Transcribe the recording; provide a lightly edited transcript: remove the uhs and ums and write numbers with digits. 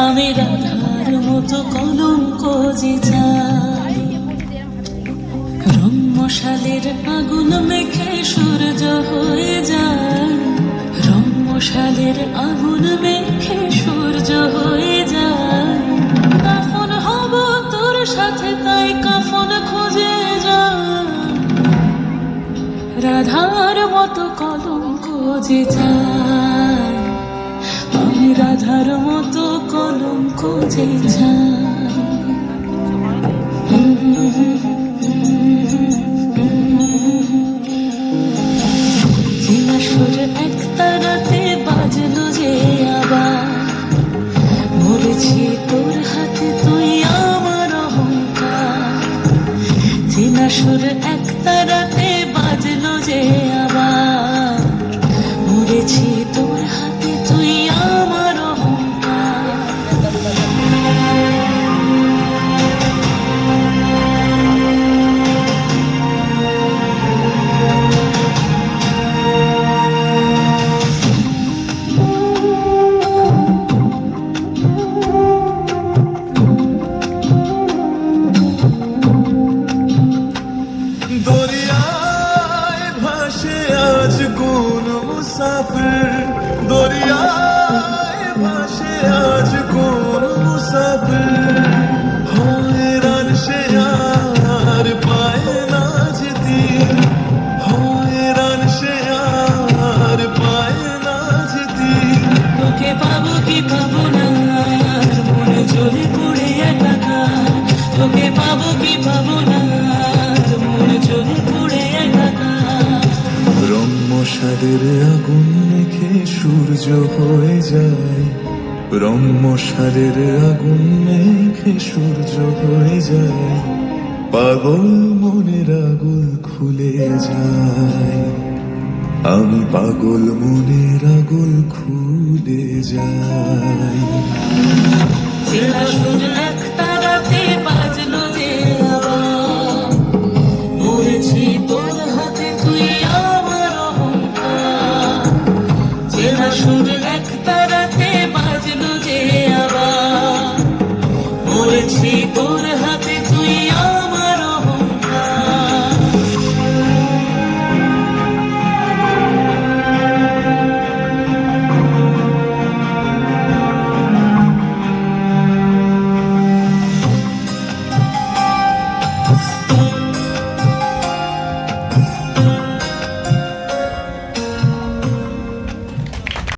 আমি রাধার মতো কলঙ্ক যে চাই, রংমশালের আগুন মেখে সূর্য হয়ে যায়, রংমশালের আগুন মেখে সূর্য হয়ে যায়। কাফন হব তোর সাথে তাই কাফন খুঁজে যায়, রাধার মতো কলঙ্ক যে চাই, আমি রাধার মতো কলঙ্ক যে চাই। সুর এক তারাতে বাজলো যে আবার, মরেছি তোর হাতে তুই আমার অহংকার। চেনা সুর এক তারাতে বাজলো যে আবার, মরেছি তোর হাতে তুই আমার অহংকার। দরিয়ায় ভাসে আজ কোন মুসাফির, দরিয়ায় ভাসে আজ কোন মুসাফির। হয়রান সে আর পায় না যেতে, হয়রান সে আর পায় না যেতে। তোকে পাবো কি পাবো না আর মনে জ্বলে পড়ে একাকার, তোকে পাবো কি পাবো না আর মনে জ্বলে পড়ে একাকার। রংমশালের আগুন মেখে সূর্য হয়ে যায়, রংমশালের আগুন মেখে সূর্য হয়ে যায়। পাগল মনের আগুন খুলে যায়, আমি পাগল মনের আগুন খুলে যাই। চেনা সুর এক তারাতে বাজলো যে আবার, মরেছি তোর হাতে তুই আমার অহংকার। চেনা সুর এক তারাতে বাজলো যে আবার, মরেছি তোর হাতে তুই আমার অহংকার।